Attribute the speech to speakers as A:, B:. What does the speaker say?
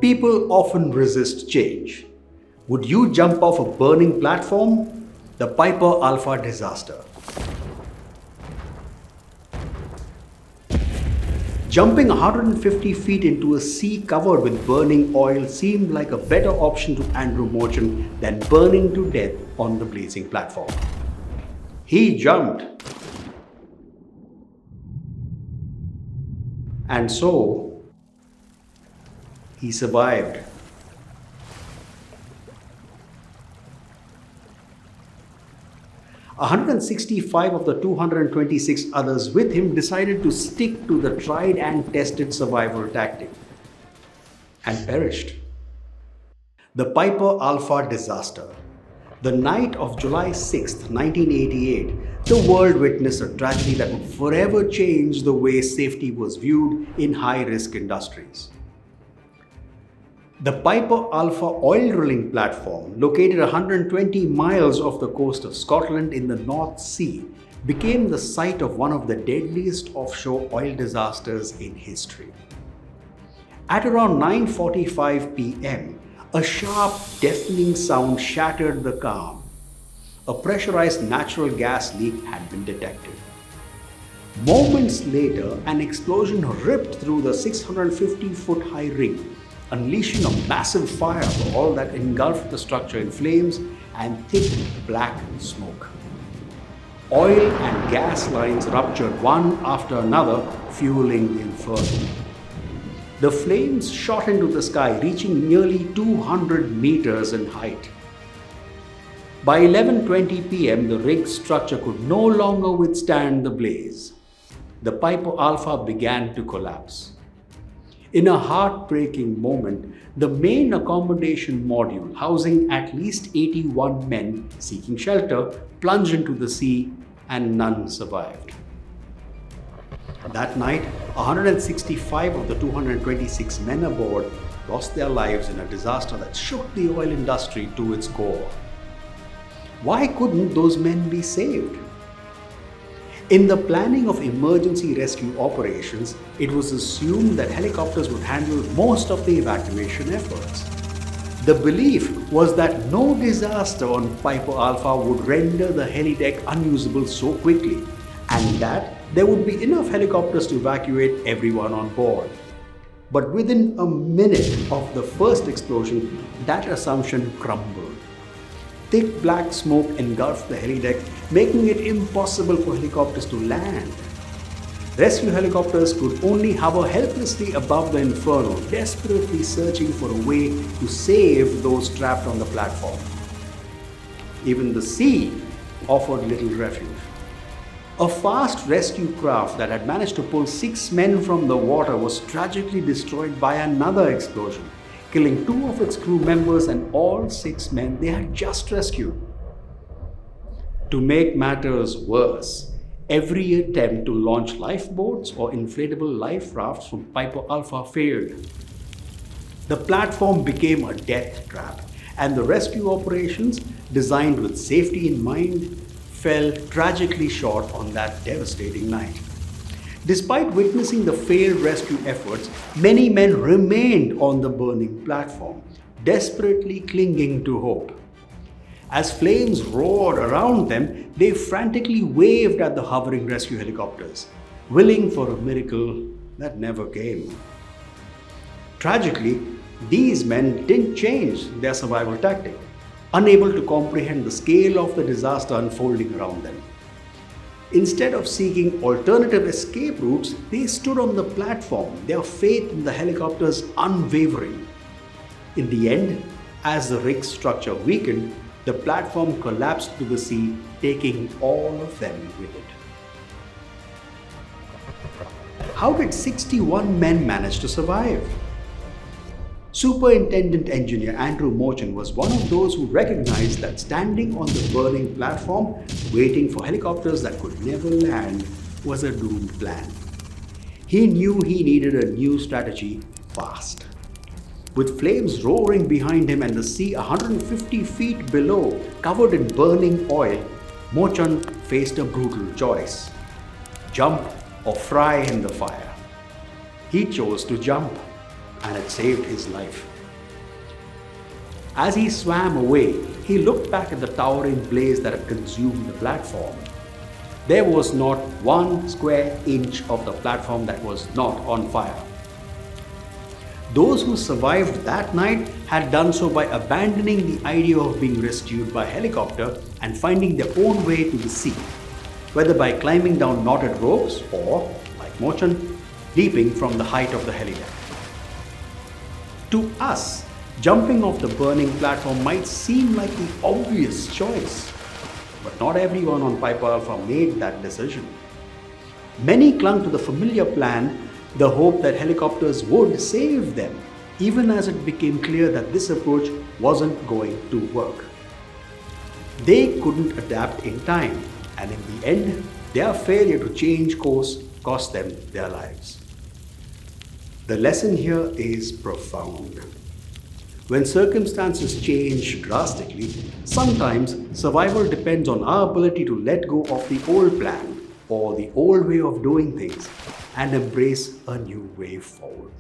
A: People often resist change. Would you jump off a burning platform? The Piper Alpha disaster. Jumping 150 feet into a sea covered with burning oil seemed like a better option to Andrew Morchan than burning to death on the blazing platform. He jumped. And so, he survived. "165 of the 226 others with him decided to stick to the tried and tested survival tactic and perished. The Piper Alpha disaster. The night of July 6, 1988, the world witnessed a tragedy that would forever change the way safety was viewed in high-risk industries. The Piper Alpha oil drilling platform, located 120 miles off the coast of Scotland in the North Sea, became the site of one of the deadliest offshore oil disasters in history. At around 9:45 p.m., a sharp, deafening sound shattered the calm. A pressurized natural gas leak had been detected. Moments later, an explosion ripped through the 650-foot-high rig, unleashing a massive fireball that engulfed the structure in flames and thick black smoke. Oil and gas lines ruptured one after another, fueling the inferno. The flames shot into the sky, reaching nearly 200 meters in height. By 11:20 p.m., the rig's structure could no longer withstand the blaze. The Piper Alpha began to collapse. In a heartbreaking moment, the main accommodation module, housing at least 81 men seeking shelter, plunged into the sea and none survived. That night, 165 of the 226 men aboard lost their lives in a disaster that shook the oil industry to its core. Why couldn't those men be saved? In the planning of emergency rescue operations, it was assumed that helicopters would handle most of the evacuation efforts. The belief was that no disaster on Piper Alpha would render the helideck unusable so quickly, and that there would be enough helicopters to evacuate everyone on board. But within a minute of the first explosion, that assumption crumbled. Thick black smoke engulfed the helideck, making it impossible for helicopters to land. Rescue helicopters could only hover helplessly above the inferno, desperately searching for a way to save those trapped on the platform. Even the sea offered little refuge. A fast rescue craft that had managed to pull 6 men from the water was tragically destroyed by another explosion, killing 2 of its crew members and all 6 men they had just rescued. To make matters worse, every attempt to launch lifeboats or inflatable life rafts from Piper Alpha failed. The platform became a death trap, and the rescue operations, designed with safety in mind, fell tragically short on that devastating night. Despite witnessing the failed rescue efforts, many men remained on the burning platform, desperately clinging to hope. As flames roared around them, they frantically waved at the hovering rescue helicopters, willing for a miracle that never came. Tragically, these men didn't change their survival tactic, unable to comprehend the scale of the disaster unfolding around them. Instead of seeking alternative escape routes, they stood on the platform, their faith in the helicopters unwavering. In the end, as the rig's structure weakened, the platform collapsed to the sea, taking all of them with it. How did 61 men manage to survive? Superintendent Engineer Andrew Morchan was one of those who recognized that standing on the burning platform, waiting for helicopters that could never land, was a doomed plan. He knew he needed a new strategy fast. With flames roaring behind him and the sea 150 feet below, covered in burning oil, Morchan faced a brutal choice: jump or fry in the fire. He chose to jump. and it saved his life. As he swam away, he looked back at the towering blaze that had consumed the platform. There was not 1 square inch of the platform that was not on fire. Those who survived that night had done so by abandoning the idea of being rescued by helicopter and finding their own way to the sea, whether by climbing down knotted ropes or, like Mochan, leaping from the height of the helipad. To us, jumping off the burning platform might seem like the obvious choice, but not everyone on Piper Alpha made that decision. Many clung to the familiar plan, the hope that helicopters would save them, even as it became clear that this approach wasn't going to work. They couldn't adapt in time, and in the end, their failure to change course cost them their lives. The lesson here is profound. When circumstances change drastically, sometimes survival depends on our ability to let go of the old plan or the old way of doing things and embrace a new way forward.